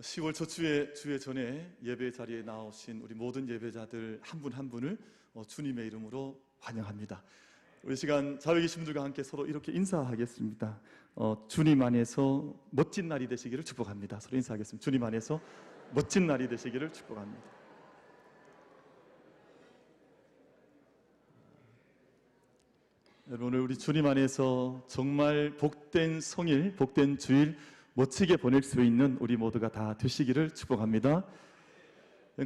10월 첫 주에 전에 예배 자리에 나오신 우리 모든 예배자들 한 분 한 분을 주님의 이름으로 환영합니다. 우리 시간 자리에 계신 분들과 함께 서로 이렇게 인사하겠습니다. 주님 안에서 멋진 날이 되시기를 축복합니다. 서로 인사하겠습니다. 주님 안에서 멋진 날이 되시기를 축복합니다. 여러분, 오늘 우리 주님 안에서 정말 복된 성일, 복된 주일 멋지게 보낼 수 있는 우리 모두가 다 되시기를 축복합니다.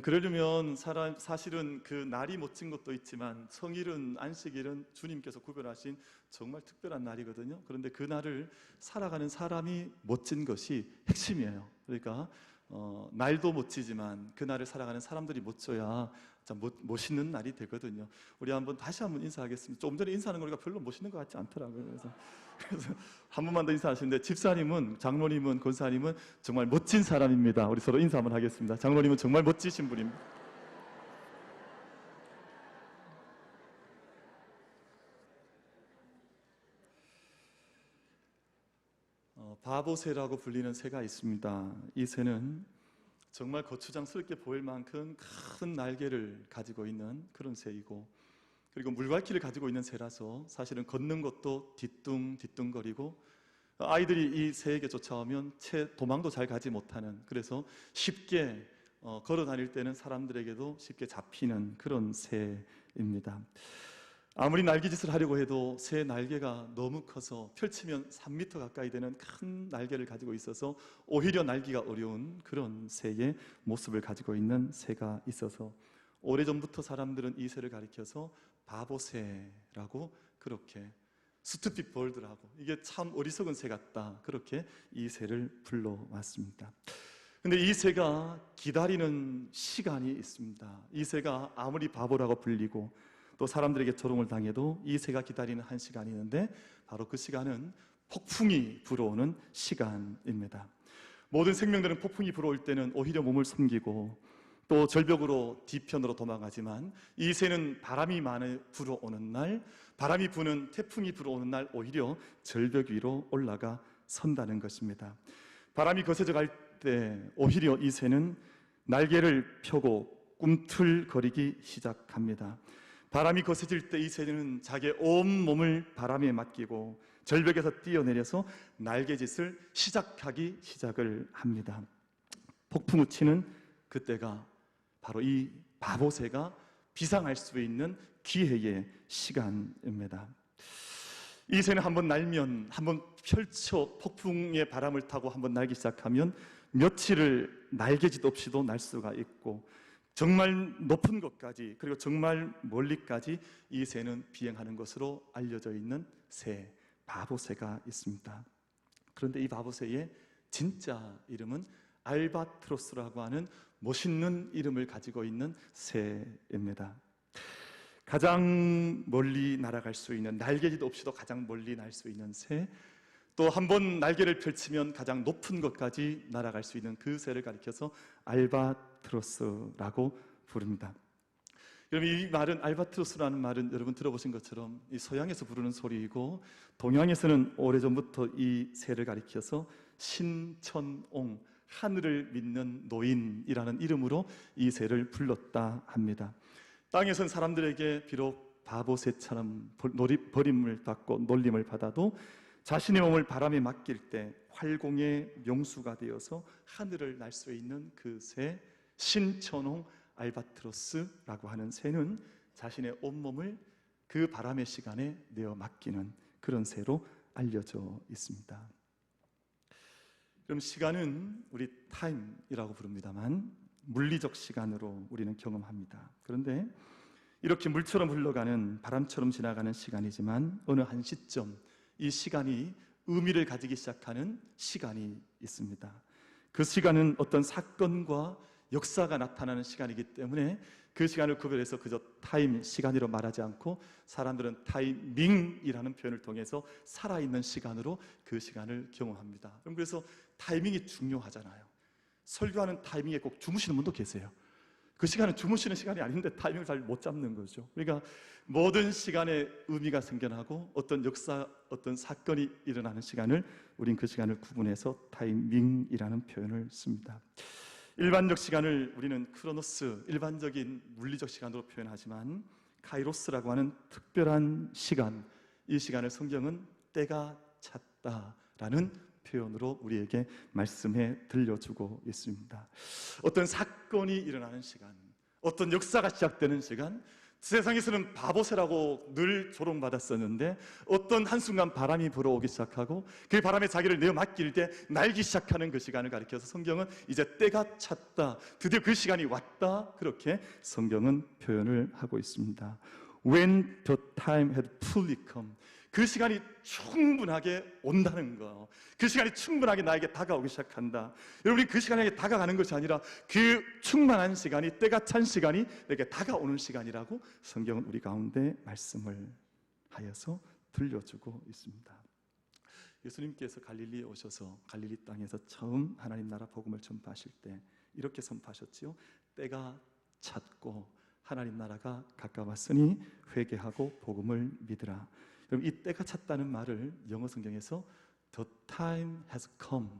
그러려면 사실은 그 날이 멋진 것도 있지만 성일은, 안식일은 주님께서 구별하신 정말 특별한 날이거든요. 그런데 그 날을 살아가는 사람이 멋진 것이 핵심이에요. 그러니까 날도 멋지지만 그 날을 살아가는 사람들이 멋져야 멋있는 날이 되거든요. 우리 다시 한번 인사하겠습니다. 조금 전에 인사하는 거니까 별로 멋있는 것 같지 않더라고요. 그래서 한 번만 더 인사하시는데, 집사님은, 장로님은, 권사님은 정말 멋진 사람입니다. 우리 서로 인사 한번 하겠습니다. 장로님은 정말 멋지신 분입니다. 바보새라고 불리는 새가 있습니다. 이 새는 정말 거추장스럽게 보일 만큼 큰 날개를 가지고 있는 그런 새이고, 그리고 물갈퀴를 가지고 있는 새라서 사실은 걷는 것도 뒤뚱뒤뚱거리고, 아이들이 이 새에게 쫓아오면 채 도망도 잘 가지 못하는, 그래서 쉽게 걸어 다닐 때는 사람들에게도 쉽게 잡히는 그런 새입니다. 아무리 날개짓을 하려고 해도 새 날개가 너무 커서 펼치면 3m 가까이 되는 큰 날개를 가지고 있어서 오히려 날기가 어려운 그런 새의 모습을 가지고 있는 새가 있어서, 오래전부터 사람들은 이 새를 가리켜서 바보새라고, 그렇게 스투핏 벌드라고, 이게 참 어리석은 새 같다, 그렇게 이 새를 불러왔습니다. 근데 이 새가 기다리는 시간이 있습니다. 이 새가 아무리 바보라고 불리고 또 사람들에게 조롱을 당해도 이 새가 기다리는 한 시간이 있는데, 바로 그 시간은 폭풍이 불어오는 시간입니다. 모든 생명들은 폭풍이 불어올 때는 오히려 몸을 숨기고 또 절벽으로 뒤편으로 도망가지만, 이 새는 바람이 많이 불어오는 날, 바람이 부는, 태풍이 불어오는 날 오히려 절벽 위로 올라가 선다는 것입니다. 바람이 거세져 갈 때 오히려 이 새는 날개를 펴고 꿈틀거리기 시작합니다. 바람이 거세질 때 이 새는 자기의 온 몸을 바람에 맡기고 절벽에서 뛰어내려서 날개짓을 시작을 합니다. 폭풍우 치는 그때가 바로 이 바보새가 비상할 수 있는 기회의 시간입니다. 이 새는 한번 날면, 한번 펼쳐 폭풍의 바람을 타고 한번 날기 시작하면 며칠을 날개짓 없이도 날 수가 있고, 정말 높은 곳까지, 그리고 정말 멀리까지 이 새는 비행하는 것으로 알려져 있는 새, 바보새가 있습니다. 그런데 이 바보새의 진짜 이름은 알바트로스라고 하는 멋있는 이름을 가지고 있는 새입니다. 가장 멀리 날아갈 수 있는, 날개짓 없이도 가장 멀리 날 수 있는 새, 또 한 번 날개를 펼치면 가장 높은 곳까지 날아갈 수 있는 그 새를 가리켜서 알바트로스라고 부릅니다. 여러분, 이 말은, 알바트로스라는 말은 여러분 들어보신 것처럼 이 서양에서 부르는 소리이고, 동양에서는 오래전부터 이 새를 가리켜서 신천옹, 하늘을 믿는 노인이라는 이름으로 이 새를 불렀다 합니다. 땅에선 사람들에게 비록 바보새처럼 버림을 받고 놀림을 받아도 자신의 몸을 바람에 맡길 때 활공의 명수가 되어서 하늘을 날 수 있는 그 새, 신천홍 알바트로스라고 하는 새는 자신의 온몸을 그 바람의 시간에 내어 맡기는 그런 새로 알려져 있습니다. 그럼 시간은 우리 타임이라고 부릅니다만, 물리적 시간으로 우리는 경험합니다. 그런데 이렇게 물처럼 흘러가는, 바람처럼 지나가는 시간이지만 어느 한 시점 이 시간이 의미를 가지기 시작하는 시간이 있습니다. 그 시간은 어떤 사건과 역사가 나타나는 시간이기 때문에 그 시간을 구별해서 그저 타임, 시간으로 말하지 않고 사람들은 타이밍이라는 표현을 통해서 살아있는 시간으로 그 시간을 경험합니다. 그래서 타이밍이 중요하잖아요. 설교하는 타이밍에 꼭 주무시는 분도 계세요. 그 시간은 주무시는 시간이 아닌데 타이밍을 잘 못 잡는 거죠. 그러니까 모든 시간에 의미가 생겨나고 어떤 역사, 어떤 사건이 일어나는 시간을 우린 그 시간을 구분해서 타이밍이라는 표현을 씁니다. 일반적 시간을 우리는 크로노스, 일반적인 물리적 시간으로 표현하지만 카이로스라고 하는 특별한 시간, 이 시간을 성경은 때가 찼다라는 표현으로 우리에게 말씀해 들려주고 있습니다. 어떤 사건이 일어나는 시간, 어떤 역사가 시작되는 시간, 세상에서는 바보새라고 늘 조롱받았었는데 어떤 한순간 바람이 불어오기 시작하고 그 바람에 자기를 내어 맡길 때 날기 시작하는 그 시간을 가리켜서 성경은 이제 때가 찼다, 드디어 그 시간이 왔다, 그렇게 성경은 표현을 하고 있습니다. When the time had fully come, 그 시간이 충분하게 온다는 거, 그 시간이 충분하게 나에게 다가오기 시작한다. 여러분이 그 시간에게 다가가는 것이 아니라 그 충만한 시간이, 때가 찬 시간이 내게 다가오는 시간이라고 성경은 우리 가운데 말씀을 하여서 들려주고 있습니다. 예수님께서 갈릴리에 오셔서 갈릴리 땅에서 처음 하나님 나라 복음을 전파하실 때 이렇게 선포하셨지요. 때가 찼고 하나님 나라가 가까웠으니 회개하고 복음을 믿으라. 그럼 이 때가 찼다는 말을 영어 성경에서 The time has come,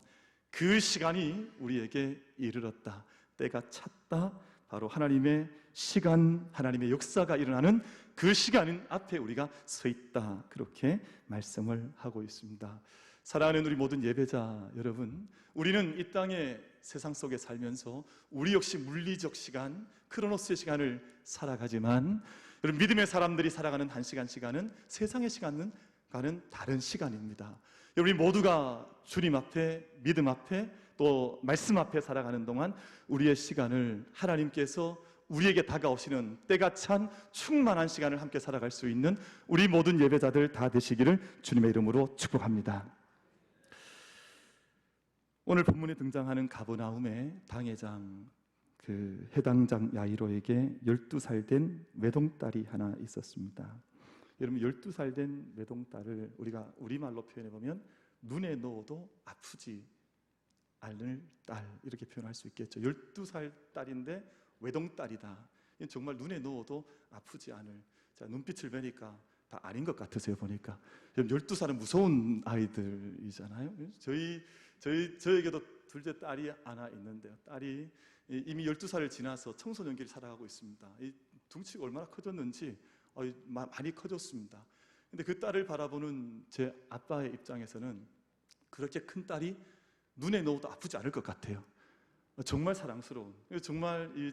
그 시간이 우리에게 이르렀다, 때가 찼다, 바로 하나님의 시간, 하나님의 역사가 일어나는 그 시간 앞에 우리가 서 있다, 그렇게 말씀을 하고 있습니다. 사랑하는 우리 모든 예배자 여러분, 우리는 이 땅의 세상 속에 살면서 우리 역시 물리적 시간, 크로노스의 시간을 살아가지만 여러분, 믿음의 사람들이 살아가는 한 시간은 세상의 시간과는 다른 시간입니다. 우리 모두가 주님 앞에, 믿음 앞에, 또 말씀 앞에 살아가는 동안 우리의 시간을 하나님께서 우리에게 다가오시는 때가 찬 충만한 시간을 함께 살아갈 수 있는 우리 모든 예배자들 다 되시기를 주님의 이름으로 축복합니다. 오늘 본문에 등장하는 가버나움의 당회장, 그 해당장 야이로에게 12살 된 외동딸이 하나 있었습니다. 여러분, 12살 된 외동딸을 우리가 우리말로 표현해 보면 눈에 넣어도 아프지 않을 딸, 이렇게 표현할 수 있겠죠. 12살 딸인데 외동딸이다. 이건 정말 눈에 넣어도 아프지 않을. 자, 눈빛을 뵈니까 다 아닌 것 같으세요, 보니까. 12살은 무서운 아이들이잖아요. 저에게도 둘째 딸이 하나 있는데요. 딸이 이미 12살을 지나서 청소년기를 살아가고 있습니다. 이 둥치가 얼마나 커졌는지 많이 커졌습니다. 근데 그 딸을 바라보는 제 아빠의 입장에서는 그렇게 큰 딸이 눈에 넣어도 아프지 않을 것 같아요. 정말 사랑스러운,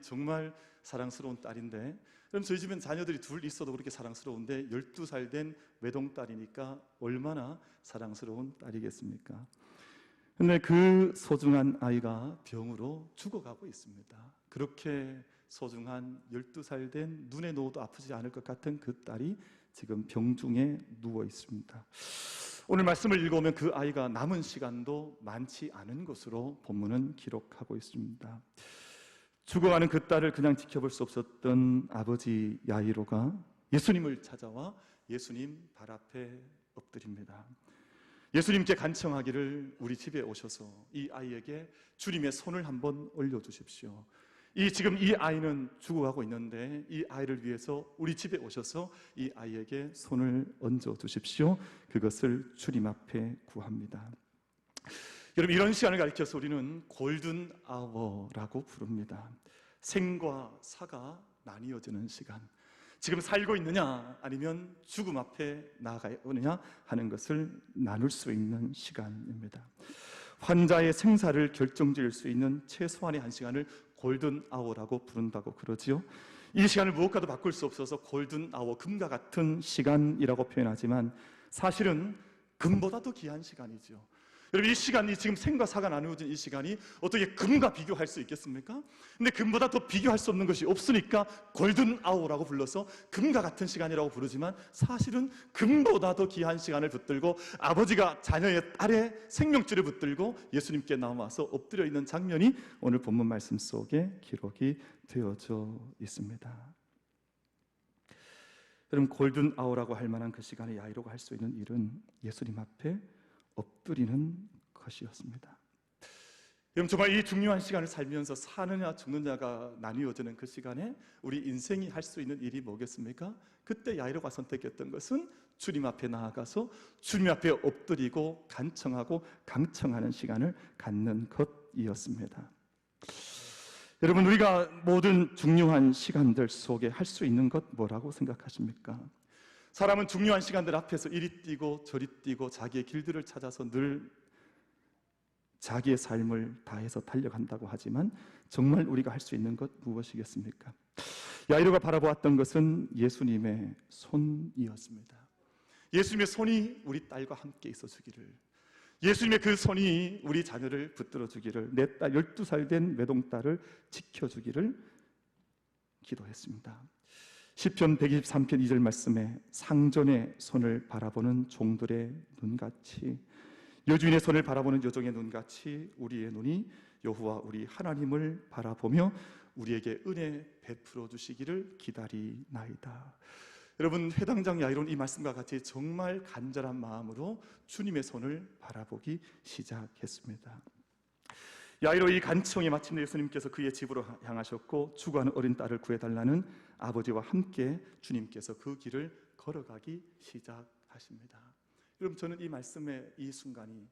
정말 사랑스러운 딸인데, 그럼 저희 집엔 자녀들이 둘 있어도 그렇게 사랑스러운데 12살 된 외동딸이니까 얼마나 사랑스러운 딸이겠습니까? 근데 그 소중한 아이가 병으로 죽어가고 있습니다. 그렇게 소중한 12살 된 눈에 넣어도 아프지 않을 것 같은 그 딸이 지금 병중에 누워 있습니다. 오늘 말씀을 읽어보면 그 아이가 남은 시간도 많지 않은 것으로 본문은 기록하고 있습니다. 죽어가는 그 딸을 그냥 지켜볼 수 없었던 아버지 야이로가 예수님을 찾아와 예수님 발 앞에 엎드립니다. 예수님께 간청하기를 우리 집에 오셔서 이 아이에게 주님의 손을 한번 올려주십시오. 지금 이 아이는 죽어가고 있는데 이 아이를 위해서 우리 집에 오셔서 이 아이에게 손을 얹어 주십시오. 그것을 주님 앞에 구합니다. 여러분, 이런 시간을 가리켜서 우리는 골든 아워라고 부릅니다. 생과 사가 나뉘어지는 시간, 지금 살고 있느냐 아니면 죽음 앞에 나아가느냐 하는 것을 나눌 수 있는 시간입니다. 환자의 생사를 결정지을 수 있는 최소한의 한 시간을 골든 아워라고 부른다고 그러지요. 이 시간을 무엇과도 바꿀 수 없어서 골든 아워, 금과 같은 시간이라고 표현하지만 사실은 금보다 더 귀한 시간이죠. 여러분, 이 시간이 지금 생과 사가 나누어진 이 시간이 어떻게 금과 비교할 수 있겠습니까? 근데 금보다 더 비교할 수 없는 것이 없으니까 골든 아워라고 불러서 금과 같은 시간이라고 부르지만 사실은 금보다 더 귀한 시간을 붙들고 아버지가 자녀의 딸의 생명줄을 붙들고 예수님께 나와서 엎드려 있는 장면이 오늘 본문 말씀 속에 기록이 되어져 있습니다. 여러분, 골든 아워라고 할 만한 그 시간에 야이로가 할 수 있는 일은 예수님 앞에 엎드리는 것이었습니다. 여러분, 정말 이 중요한 시간을 살면서 사느냐 죽느냐가 나뉘어지는 그 시간에 우리 인생이 할 수 있는 일이 뭐겠습니까? 그때 야이로가 선택했던 것은 주님 앞에 나아가서 주님 앞에 엎드리고 간청하고 강청하는 시간을 갖는 것이었습니다. 여러분, 우리가 모든 중요한 시간들 속에 할 수 있는 것 뭐라고 생각하십니까? 사람은 중요한 시간들 앞에서 이리 뛰고 저리 뛰고 자기의 길들을 찾아서 늘 자기의 삶을 다해서 달려간다고 하지만 정말 우리가 할 수 있는 것 무엇이겠습니까? 야이로가 바라보았던 것은 예수님의 손이었습니다. 예수님의 손이 우리 딸과 함께 있어 주기를, 예수님의 그 손이 우리 자녀를 붙들어 주기를, 내 딸 12살 된 외동딸을 지켜주기를 기도했습니다. 시편 123편 2절 말씀에 상전의 손을 바라보는 종들의 눈같이, 여주인의 손을 바라보는 여종의 눈같이 우리의 눈이 여호와 우리 하나님을 바라보며 우리에게 은혜 베풀어 주시기를 기다리나이다. 여러분, 회당장 야이로는 이 말씀과 같이 정말 간절한 마음으로 주님의 손을 바라보기 시작했습니다. 야이로의 간청에 마침내 예수님께서 그의 집으로 향하셨고 죽어가는 어린 딸을 구해달라는 아버지와 함께 주님께서 그 길을 걸어가기 시작하십니다. 여러분, 저는 이 말씀의 이 순간이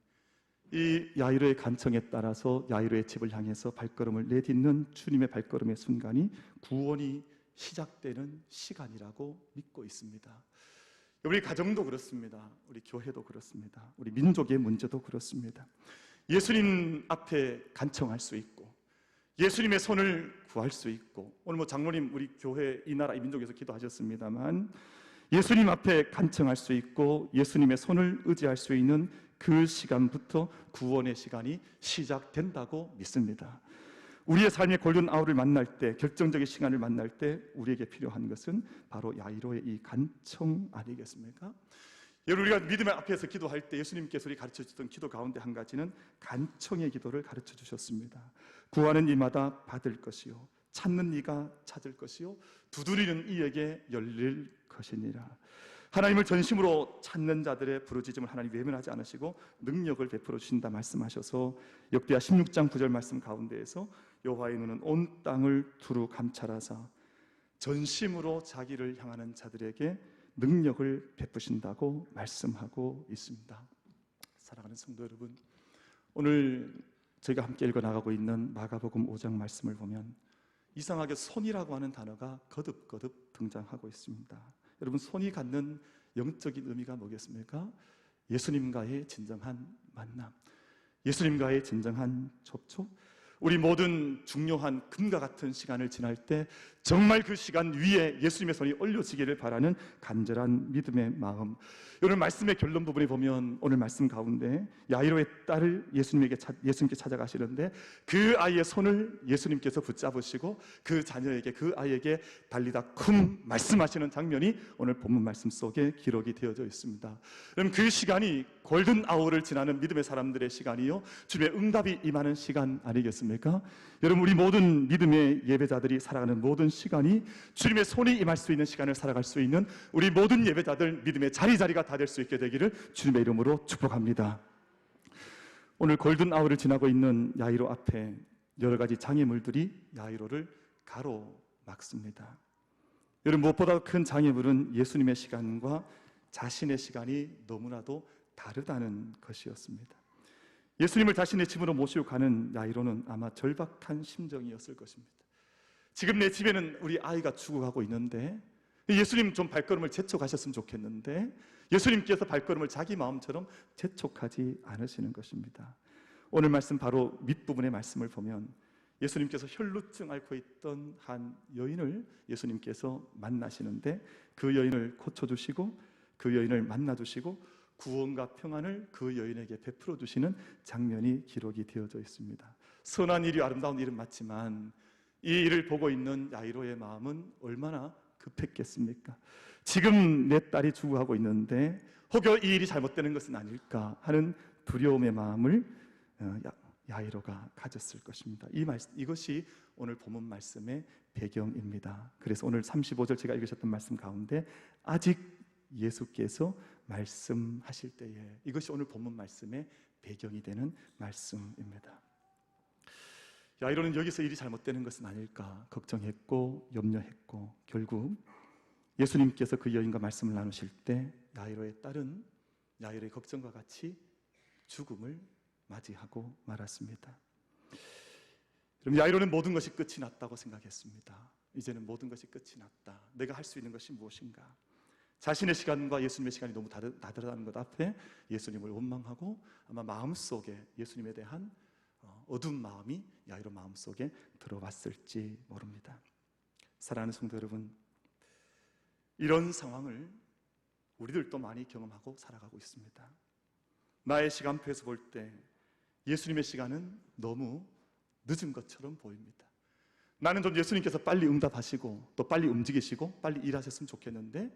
이 야이로의 간청에 따라서 야이로의 집을 향해서 발걸음을 내딛는 주님의 발걸음의 순간이 구원이 시작되는 시간이라고 믿고 있습니다. 우리 가정도 그렇습니다. 우리 교회도 그렇습니다. 우리 민족의 문제도 그렇습니다. 예수님 앞에 간청할 수 있고 예수님의 손을 구할 수 있고, 오늘 장로님 우리 교회 이 나라 이 민족에서 기도하셨습니다만 예수님 앞에 간청할 수 있고 예수님의 손을 의지할 수 있는 그 시간부터 구원의 시간이 시작된다고 믿습니다. 우리의 삶의 골든 아워를 만날 때, 결정적인 시간을 만날 때 우리에게 필요한 것은 바로 야이로의 이 간청 아니겠습니까? 여러분, 우리가 믿음의 앞에서 기도할 때 예수님께서 우리 가르쳐 주셨던 기도 가운데 한 가지는 간청의 기도를 가르쳐 주셨습니다. 구하는 이마다 받을 것이요, 찾는 이가 찾을 것이요, 두드리는 이에게 열릴 것이니라. 하나님을 전심으로 찾는 자들의 부르짖음을 하나님 외면하지 않으시고 능력을 베풀어 주신다 말씀하셔서 역대하 16장 9절 말씀 가운데에서 여호와의 눈은 온 땅을 두루 감찰하사 전심으로 자기를 향하는 자들에게 능력을 베푸신다고 말씀하고 있습니다. 사랑하는 성도 여러분, 오늘 저희가 함께 읽어나가고 있는 마가복음 5장 말씀을 보면 이상하게 손이라고 하는 단어가 거듭거듭 등장하고 있습니다. 여러분, 손이 갖는 영적인 의미가 뭐겠습니까? 예수님과의 진정한 만남, 예수님과의 진정한 접촉. 우리 모든 중요한 금과 같은 시간을 지날 때 정말 그 시간 위에 예수님의 손이 올려지기를 바라는 간절한 믿음의 마음. 오늘 말씀의 결론 부분에 보면 오늘 말씀 가운데 야이로의 딸을 예수님께 찾아가시는데 그 아이의 손을 예수님께서 붙잡으시고 그 자녀에게, 그 아이에게 달리다 쿵 말씀하시는 장면이 오늘 본문 말씀 속에 기록이 되어져 있습니다. 그럼 그 시간이 골든 아워를 지나는 믿음의 사람들의 시간이요, 주님의 응답이 임하는 시간 아니겠습니까? 여러분, 우리 모든 믿음의 예배자들이 살아가는 모든 시간이 주님의 손이 임할 수 있는 시간을 살아갈 수 있는 우리 모든 예배자들 믿음의 자리자리가 다 될 수 있게 되기를 주님의 이름으로 축복합니다. 오늘 골든 아워를 지나고 있는 야이로 앞에 여러 가지 장애물들이 야이로를 가로막습니다. 여러분, 무엇보다 큰 장애물은 예수님의 시간과 자신의 시간이 너무나도 다르다는 것이었습니다. 예수님을 자신의 집으로 모시고 가는 야이로는 아마 절박한 심정이었을 것입니다. 지금 내 집에는 우리 아이가 죽어가고 있는데 예수님 좀 발걸음을 재촉하셨으면 좋겠는데 예수님께서 발걸음을 자기 마음처럼 재촉하지 않으시는 것입니다. 오늘 말씀 바로 밑부분의 말씀을 보면 예수님께서 혈루증 앓고 있던 한 여인을 예수님께서 만나시는데 그 여인을 고쳐주시고 그 여인을 만나주시고 구원과 평안을 그 여인에게 베풀어 주시는 장면이 기록이 되어져 있습니다. 선한 일이 아름다운 일은 맞지만 이 일을 보고 있는 야이로의 마음은 얼마나 급했겠습니까? 지금 내 딸이 죽어가고 있는데 혹여 이 일이 잘못되는 것은 아닐까 하는 두려움의 마음을 야이로가 가졌을 것입니다. 이것이 오늘 본문 말씀의 배경입니다. 그래서 오늘 35절 제가 읽으셨던 말씀 가운데 아직 예수께서 말씀하실 때에, 이것이 오늘 본문 말씀의 배경이 되는 말씀입니다. 야이로는 여기서 일이 잘못되는 것은 아닐까 걱정했고 염려했고, 결국 예수님께서 그 여인과 말씀을 나누실 때 야이로의 딸은 야이로의 걱정과 같이 죽음을 맞이하고 말았습니다. 그럼 야이로는 모든 것이 끝이 났다고 생각했습니다. 이제는 모든 것이 끝이 났다. 내가 할 수 있는 것이 무엇인가? 자신의 시간과 예수님의 시간이 너무 다르다는 것 앞에 예수님을 원망하고 아마 마음속에 예수님에 대한 어두운 마음이 야이로 마음속에 들어왔을지 모릅니다. 사랑하는 성도 여러분, 이런 상황을 우리들도 많이 경험하고 살아가고 있습니다. 나의 시간표에서 볼 때 예수님의 시간은 너무 늦은 것처럼 보입니다. 나는 좀 예수님께서 빨리 응답하시고 또 빨리 움직이시고 빨리 일하셨으면 좋겠는데,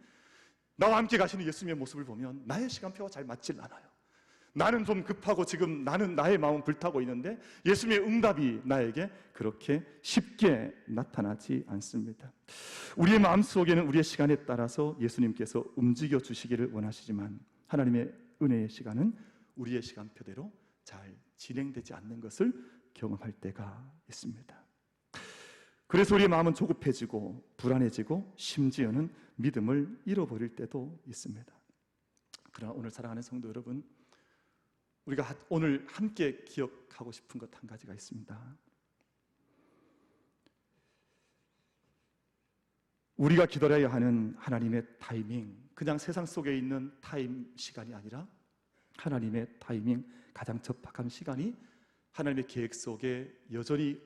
나와 함께 가시는 예수님의 모습을 보면 나의 시간표와 잘 맞질 않아요. 나는 좀 급하고 지금 나는 나의 마음은 불타고 있는데 예수님의 응답이 나에게 그렇게 쉽게 나타나지 않습니다. 우리의 마음속에는 우리의 시간에 따라서 예수님께서 움직여 주시기를 원하시지만 하나님의 은혜의 시간은 우리의 시간표대로 잘 진행되지 않는 것을 경험할 때가 있습니다. 그래서 우리의 마음은 조급해지고 불안해지고 심지어는 믿음을 잃어버릴 때도 있습니다. 그러나 오늘 사랑하는 성도 여러분, 우리가 오늘 함께 기억하고 싶은 것 한 가지가 있습니다. 우리가 기다려야 하는 하나님의 타이밍, 그냥 세상 속에 있는 타임 시간이 아니라 하나님의 타이밍, 가장 적합한 시간이 하나님의 계획 속에 여전히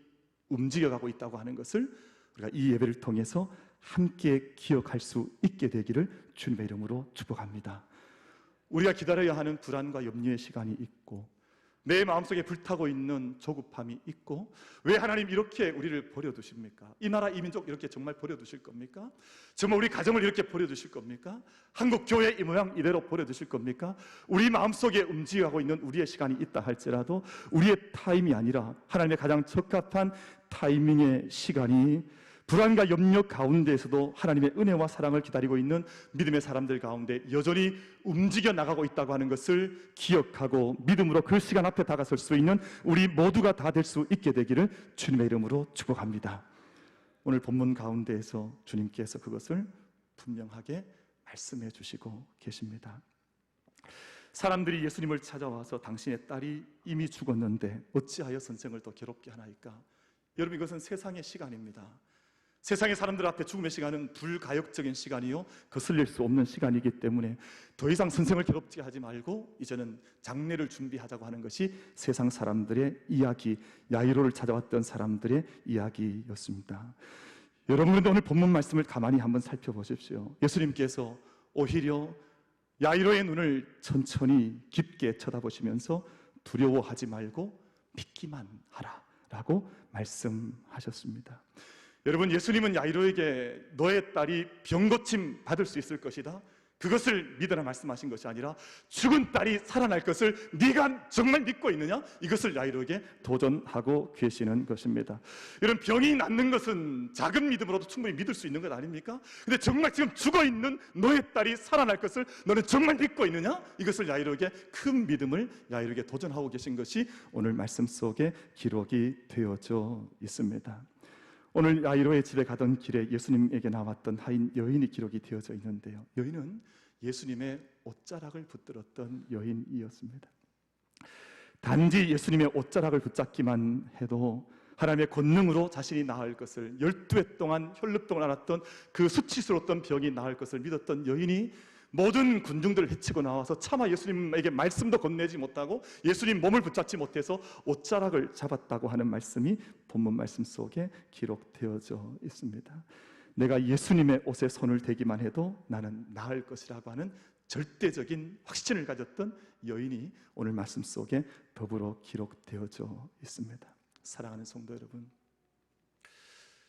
움직여가고 있다고 하는 것을 우리가 이 예배를 통해서 함께 기억할 수 있게 되기를 주님의 이름으로 축복합니다. 우리가 기다려야 하는 불안과 염려의 시간이 있고 내 마음속에 불타고 있는 조급함이 있고, 왜 하나님 이렇게 우리를 버려두십니까? 이 나라 이 민족 이렇게 정말 버려두실 겁니까? 정말 우리 가정을 이렇게 버려두실 겁니까? 한국 교회 이 모양 이대로 버려두실 겁니까? 우리 마음속에 움직여가고 있는 우리의 시간이 있다 할지라도 우리의 타임이 아니라 하나님의 가장 적합한 타이밍의 시간이, 불안과 염려 가운데에서도 하나님의 은혜와 사랑을 기다리고 있는 믿음의 사람들 가운데 여전히 움직여 나가고 있다고 하는 것을 기억하고 믿음으로 그 시간 앞에 다가설 수 있는 우리 모두가 다 될 수 있게 되기를 주님의 이름으로 축복합니다. 오늘 본문 가운데에서 주님께서 그것을 분명하게 말씀해 주시고 계십니다. 사람들이 예수님을 찾아와서 당신의 딸이 이미 죽었는데 어찌하여 선생을 더 괴롭게 하나이까? 여러분, 이것은 세상의 시간입니다. 세상의 사람들 앞에 죽음의 시간은 불가역적인 시간이요, 거슬릴 수 없는 시간이기 때문에 더 이상 선생을 괴롭게 하지 말고 이제는 장례를 준비하자고 하는 것이 세상 사람들의 이야기, 야이로를 찾아왔던 사람들의 이야기였습니다. 여러분은 오늘 본문 말씀을 가만히 한번 살펴보십시오. 예수님께서 오히려 야이로의 눈을 천천히 깊게 쳐다보시면서 두려워하지 말고 믿기만 하라라고 말씀하셨습니다. 여러분, 예수님은 야이로에게 너의 딸이 병고침 받을 수 있을 것이다, 그것을 믿으라 말씀하신 것이 아니라 죽은 딸이 살아날 것을 네가 정말 믿고 있느냐, 이것을 야이로에게 도전하고 계시는 것입니다. 여러분, 병이 낫는 것은 작은 믿음으로도 충분히 믿을 수 있는 것 아닙니까? 근데 정말 지금 죽어있는 너의 딸이 살아날 것을 너는 정말 믿고 있느냐, 이것을 야이로에게 큰 믿음을 야이로에게 도전하고 계신 것이 오늘 말씀 속에 기록이 되어져 있습니다. 오늘 야이로의 집에 가던 길에 예수님에게 나왔던 한 여인이 기록이 되어져 있는데요, 여인은 예수님의 옷자락을 붙들었던 여인이었습니다. 단지 예수님의 옷자락을 붙잡기만 해도 하나님의 권능으로 자신이 나을 것을, 12해 동안 혈루병을 앓았던 그 수치스러웠던 병이 나을 것을 믿었던 여인이 모든 군중들을 해치고 나와서 차마 예수님에게 말씀도 건네지 못하고 예수님 몸을 붙잡지 못해서 옷자락을 잡았다고 하는 말씀이 본문 말씀 속에 기록되어져 있습니다. 내가 예수님의 옷에 손을 대기만 해도 나는 나을 것이라고 하는 절대적인 확신을 가졌던 여인이 오늘 말씀 속에 더불어 기록되어져 있습니다. 사랑하는 성도 여러분,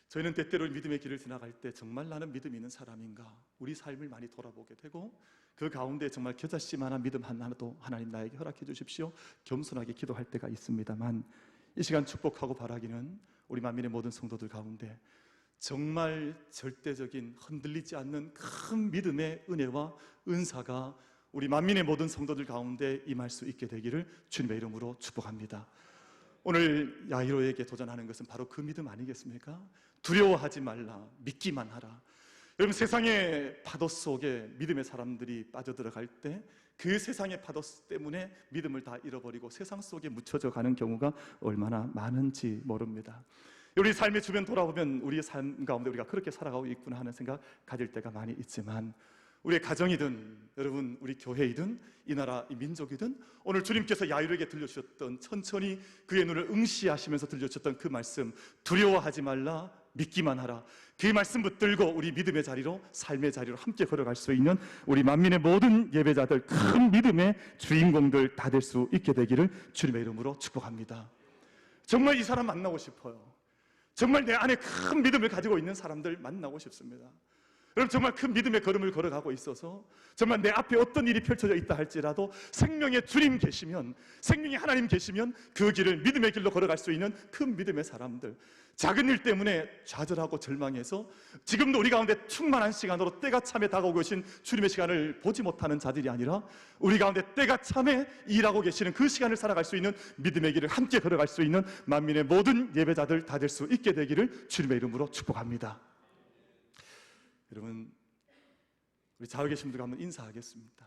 저희는 때때로 믿음의 길을 지나갈 때 정말 나는 믿음 있는 사람인가, 우리 삶을 많이 돌아보게 되고 그 가운데 정말 겨자씨만한 믿음 하나도 하나님 나에게 허락해 주십시오, 겸손하게 기도할 때가 있습니다만, 이 시간 축복하고 바라기는 우리 만민의 모든 성도들 가운데 정말 절대적인 흔들리지 않는 큰 믿음의 은혜와 은사가 우리 만민의 모든 성도들 가운데 임할 수 있게 되기를 주님의 이름으로 축복합니다. 오늘 야이로에게 도전하는 것은 바로 그 믿음 아니겠습니까? 두려워하지 말라, 믿기만 하라. 여러분, 세상의 파도 속에 믿음의 사람들이 빠져들어갈 때 그 세상의 파도 때문에 믿음을 다 잃어버리고 세상 속에 묻혀져 가는 경우가 얼마나 많은지 모릅니다. 우리 삶의 주변 돌아보면 우리의 삶 가운데 우리가 그렇게 살아가고 있구나 하는 생각 가질 때가 많이 있지만, 우리의 가정이든 여러분 우리 교회이든 이 나라 이 민족이든 오늘 주님께서 야이로에게 들려주셨던, 천천히 그의 눈을 응시하시면서 들려주셨던 그 말씀, 두려워하지 말라, 믿기만 하라, 그 말씀 붙들고 우리 믿음의 자리로, 삶의 자리로 함께 걸어갈 수 있는 우리 만민의 모든 예배자들, 큰 믿음의 주인공들 다 될 수 있게 되기를 주님의 이름으로 축복합니다. 정말 이 사람 만나고 싶어요. 정말 내 안에 큰 믿음을 가지고 있는 사람들 만나고 싶습니다. 여러분, 정말 큰 믿음의 걸음을 걸어가고 있어서 정말 내 앞에 어떤 일이 펼쳐져 있다 할지라도 생명의 주님 계시면, 생명의 하나님 계시면 그 길을, 믿음의 길로 걸어갈 수 있는 큰 믿음의 사람들, 작은 일 때문에 좌절하고 절망해서 지금도 우리 가운데 충만한 시간으로 때가 참에 다가오고 계신 주님의 시간을 보지 못하는 자들이 아니라 우리 가운데 때가 참에 일하고 계시는 그 시간을 살아갈 수 있는 믿음의 길을 함께 걸어갈 수 있는 만민의 모든 예배자들 다 될 수 있게 되기를 주님의 이름으로 축복합니다. 여러분, 우리 좌우에 계신 분들과 한번 인사하겠습니다.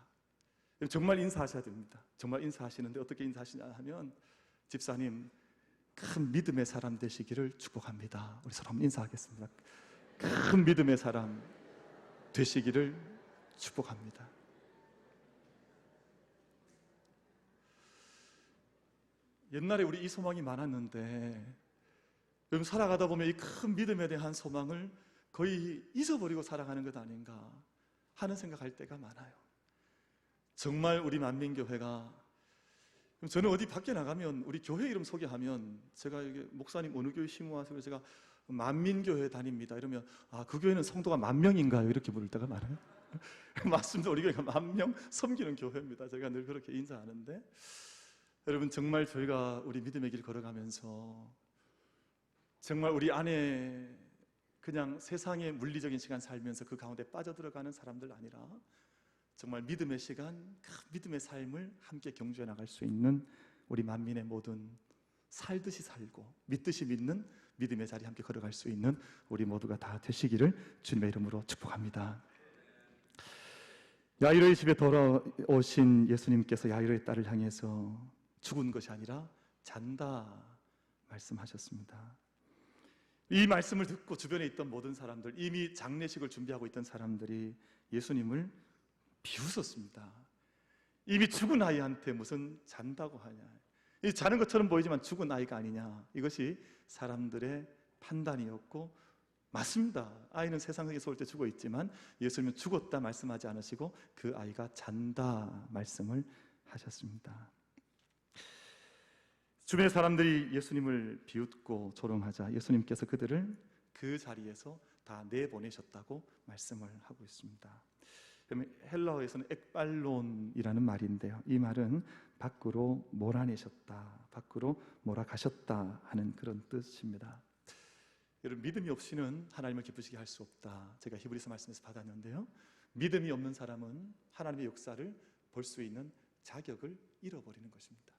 정말 인사하셔야 됩니다. 정말 인사하시는데 어떻게 인사하시냐 하면, 집사님 큰 믿음의 사람 되시기를 축복합니다. 우리 서로 한번 인사하겠습니다. 큰 믿음의 사람 되시기를 축복합니다. 옛날에 우리 이 소망이 많았는데 여러분, 살아가다 보면 이 큰 믿음에 대한 소망을 거의 잊어버리고 살아가는 것 아닌가 하는 생각할 때가 많아요. 정말 우리 만민교회가, 저는 어디 밖에 나가면 우리 교회 이름 소개하면, 제가 이게 목사님 어느 교회 심호하세요? 제가 만민교회 다닙니다 이러면, 아, 그 교회는 성도가 10,000명인가요? 이렇게 부를 때가 많아요. 맞습니다. 우리 교회가 10,000명 섬기는 교회입니다. 제가 늘 그렇게 인사하는데, 여러분, 정말 저희가 우리 믿음의 길 걸어가면서 정말 우리 안에 그냥 세상의 물리적인 시간 살면서 그 가운데 빠져들어가는 사람들 아니라 정말 믿음의 시간, 큰 믿음의 삶을 함께 경주해 나갈 수 있는 우리 만민의 모든, 살듯이 살고 믿듯이 믿는 믿음의 자리 함께 걸어갈 수 있는 우리 모두가 다 되시기를 주님의 이름으로 축복합니다. 야이로의 집에 돌아오신 예수님께서 야이로의 딸을 향해서 죽은 것이 아니라 잔다 말씀하셨습니다. 이 말씀을 듣고 주변에 있던 모든 사람들, 이미 장례식을 준비하고 있던 사람들이 예수님을 비웃었습니다. 이미 죽은 아이한테 무슨 잔다고 하냐, 이 자는 것처럼 보이지만 죽은 아이가 아니냐, 이것이 사람들의 판단이었고, 맞습니다. 아이는 세상에서 올 때 죽어 있지만 예수님은 죽었다 말씀하지 않으시고 그 아이가 잔다 말씀을 하셨습니다. 주변의 사람들이 예수님을 비웃고 조롱하자 예수님께서 그들을 그 자리에서 다 내보내셨다고 말씀을 하고 있습니다. 헬라어에서는 ekbal론이라는 말인데요, 이 말은 밖으로 몰아내셨다, 밖으로 몰아가셨다 하는 그런 뜻입니다. 여러분, 믿음이 없이는 하나님을 기쁘시게 할 수 없다, 제가 히브리서 말씀에서 받았는데요, 믿음이 없는 사람은 하나님의 역사를 볼 수 있는 자격을 잃어버리는 것입니다.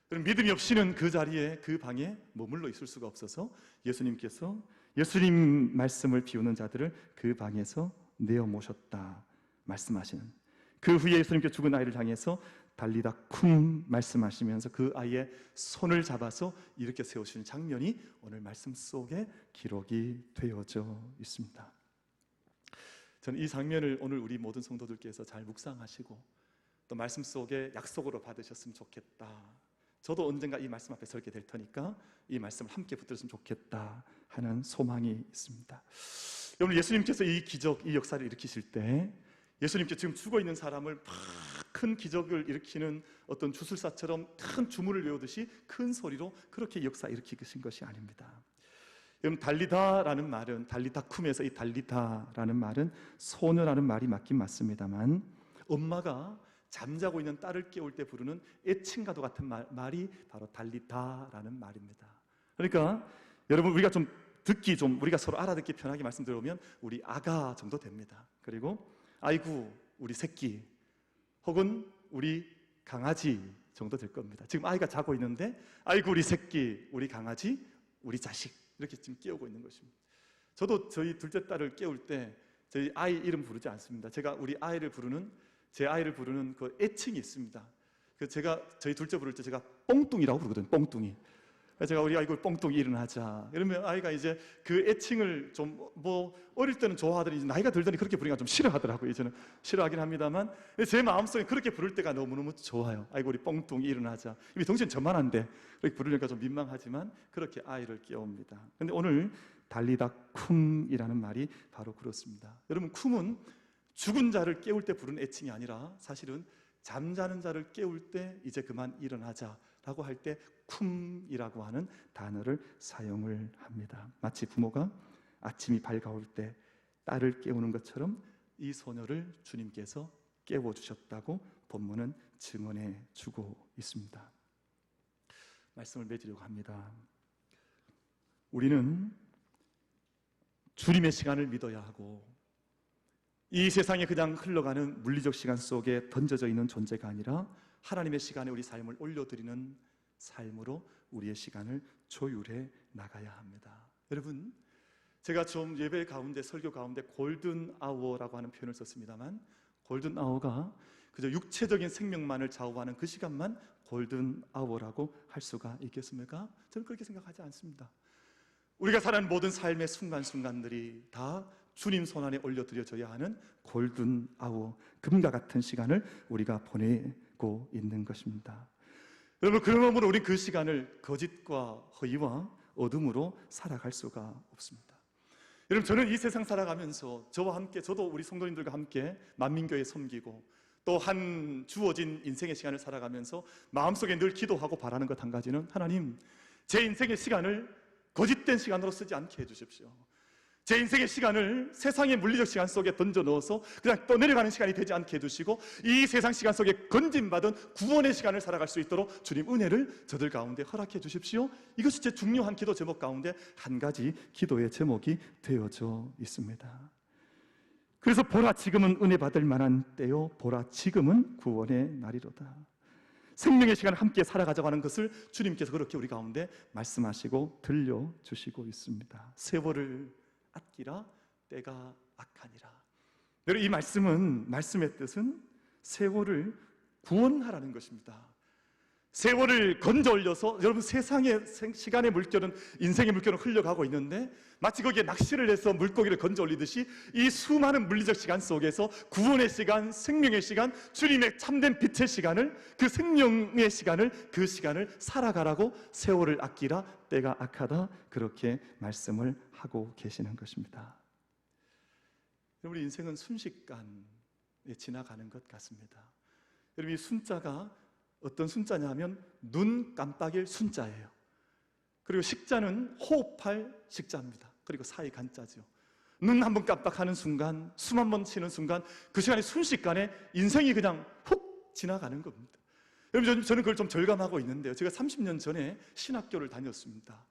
믿음이 없이는 그 자리에, 그 방에 머물러 있을 수가 없어서 예수님께서 예수님 말씀을 비우는 자들을 그 방에서 내어 모셨다 말씀하시는, 그 후에 예수님께 죽은 아이를 향해서 달리다 쿰 말씀하시면서 그 아이의 손을 잡아서 이렇게 세우시는 장면이 오늘 말씀 속에 기록이 되어져 있습니다. 저는 이 장면을 오늘 우리 모든 성도들께서 잘 묵상하시고 또 말씀 속에 약속으로 받으셨으면 좋겠다, 저도 언젠가 이 말씀 앞에 설게 될 테니까 이 말씀을 함께 붙들었으면 좋겠다 하는 소망이 있습니다. 여러분, 예수님께서 이 기적, 이 역사를 일으키실 때 예수님께 지금 죽어있는 사람을 큰 기적을 일으키는 어떤 주술사처럼 큰 주문을 외우듯이 큰 소리로 그렇게 역사 일으키신 것이 아닙니다. 여러분, 달리다라는 말은, 달리다 쿰에서 이 달리다라는 말은 소녀라는 말이 맞긴 맞습니다만, 엄마가 잠자고 있는 딸을 깨울 때 부르는 애칭과도 같은 말이 바로 달리다라는 말입니다. 그러니까 여러분, 우리가 좀 듣기, 좀 우리가 서로 알아듣기 편하게 말씀드려보면 우리 아가 정도 됩니다. 그리고 아이고 우리 새끼, 혹은 우리 강아지 정도 될 겁니다. 지금 아이가 자고 있는데 아이고 우리 새끼, 우리 강아지, 우리 자식 이렇게 지금 깨우고 있는 것입니다. 저도 저희 둘째 딸을 깨울 때 저희 아이 이름 부르지 않습니다. 제가 우리 아이를 부르는, 제 아이를 부르는 그 애칭이 있습니다. 그 제가 저희 둘째 부를 때 제가 뽕뚱이라고 부르거든요. 뽕뚱이. 제가 우리 아이고 뽕뚱이 일어나자 이러면 아이가 이제 그 애칭을 좀 뭐 어릴 때는 좋아하더니 이제 나이가 들더니 그렇게 부르니까 좀 싫어하더라고요. 저는 싫어하긴 합니다만 제 마음속에 그렇게 부를 때가 너무너무 좋아요. 아이고 우리 뽕뚱이 일어나자. 이미 동시에 저만 한데 그렇게 부르니까 좀 민망하지만 그렇게 아이를 깨웁니다. 근데 오늘 달리다 쿵이라는 말이 바로 그렇습니다. 여러분, 쿵은 죽은 자를 깨울 때 부르는 애칭이 아니라 사실은 잠자는 자를 깨울 때 이제 그만 일어나자라고 할 때 쿵이라고 하는 단어를 사용을 합니다. 마치 부모가 아침이 밝아올 때 딸을 깨우는 것처럼 이 소녀를 주님께서 깨워주셨다고 본문은 증언해 주고 있습니다. 말씀을 맺으려고 합니다. 우리는 주님의 시간을 믿어야 하고 이 세상에 그냥 흘러가는 물리적 시간 속에 던져져 있는 존재가 아니라 하나님의 시간에 우리 삶을 올려드리는 삶으로 우리의 시간을 조율해 나가야 합니다. 여러분, 제가 좀 예배 가운데, 설교 가운데 골든 아워라고 하는 표현을 썼습니다만 골든 아워가 그저 육체적인 생명만을 좌우하는 그 시간만 골든 아워라고 할 수가 있겠습니까? 저는 그렇게 생각하지 않습니다. 우리가 살아가는 모든 삶의 순간순간들이 다 주님 손안에 올려드려져야 하는 골든 아워, 금과 같은 시간을 우리가 보내고 있는 것입니다. 여러분, 그러므로 우리 그 시간을 거짓과 허위와 어둠으로 살아갈 수가 없습니다. 여러분, 저는 이 세상 살아가면서 저와 함께, 저도 우리 성도님들과 함께 만민교회 섬기고 또 한 주어진 인생의 시간을 살아가면서 마음속에 늘 기도하고 바라는 것 한 가지는 하나님, 제 인생의 시간을 거짓된 시간으로 쓰지 않게 해주십시오. 제 인생의 시간을 세상의 물리적 시간 속에 던져 넣어서 그냥 떠내려가는 시간이 되지 않게 해주시고 이 세상 시간 속에 건진받은 구원의 시간을 살아갈 수 있도록 주님 은혜를 저들 가운데 허락해 주십시오. 이것이 제 중요한 기도 제목 가운데 한 가지 기도의 제목이 되어져 있습니다. 그래서 보라, 지금은 은혜 받을 만한 때요, 보라, 지금은 구원의 날이로다. 생명의 시간을 함께 살아가자고 하는 것을 주님께서 그렇게 우리 가운데 말씀하시고 들려주시고 있습니다. 세월을 아끼라, 때가 악하니라. 여러분, 이 말씀의 뜻은 세월을 구원하라는 것입니다. 세월을 건져 올려서, 여러분, 세상의 시간의 물결은, 인생의 물결은 흘러가고 있는데 마치 거기에 낚시를 해서 물고기를 건져 올리듯이 이 수많은 물리적 시간 속에서 구원의 시간, 생명의 시간, 주님의 참된 빛의 시간을, 그 생명의 시간을, 그 시간을 살아가라고 세월을 아끼라, 때가 악하다, 그렇게 말씀을 하고 계시는 것입니다. 우리 인생은 순식간에 지나가는 것 같습니다. 여러분, 이 순자가 어떤 순자냐 하면 눈 깜빡일 순자예요. 그리고 식자는 호흡할 식자입니다. 그리고 사이 간자죠. 눈 한 번 깜빡하는 순간, 숨 한 번 쉬는 순간, 그 시간에 순식간에 인생이 그냥 훅 지나가는 겁니다. 여러분, 저는 그걸 좀 절감하고 있는데요. 제가 30년 전에 신학교를 다녔습니다.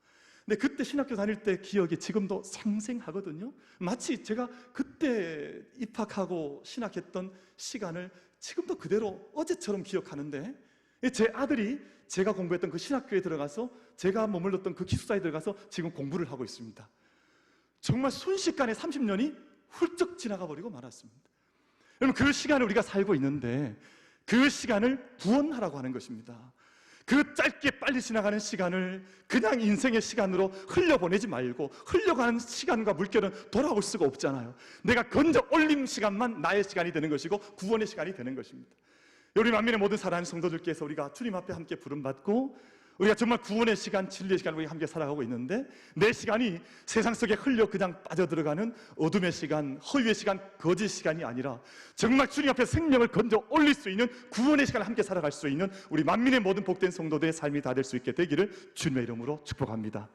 근데 그때 신학교 다닐 때 기억이 지금도 생생하거든요. 마치 제가 그때 입학하고 신학했던 시간을 지금도 그대로 어제처럼 기억하는데, 제 아들이 제가 공부했던 그 신학교에 들어가서, 제가 머물렀던 그 기숙사에 들어가서 지금 공부를 하고 있습니다. 정말 순식간에 30년이 훌쩍 지나가 버리고 말았습니다. 여러분, 그 시간을 우리가 살고 있는데 그 시간을 구원하라고 하는 것입니다. 그 짧게 빨리 지나가는 시간을 그냥 인생의 시간으로 흘려보내지 말고, 흘려가는 시간과 물결은 돌아올 수가 없잖아요. 내가 건져 올린 시간만 나의 시간이 되는 것이고 구원의 시간이 되는 것입니다. 우리 만민의 모든 사랑하는 성도들께서 우리가 주님 앞에 함께 부름받고 우리가 정말 구원의 시간, 진리의 시간을 우리가 함께 살아가고 있는데, 내 시간이 세상 속에 흘려 그냥 빠져들어가는 어둠의 시간, 허위의 시간, 거짓 시간이 아니라 정말 주님 앞에 생명을 건져 올릴 수 있는 구원의 시간을 함께 살아갈 수 있는 우리 만민의 모든 복된 성도들의 삶이 다 될 수 있게 되기를 주님의 이름으로 축복합니다.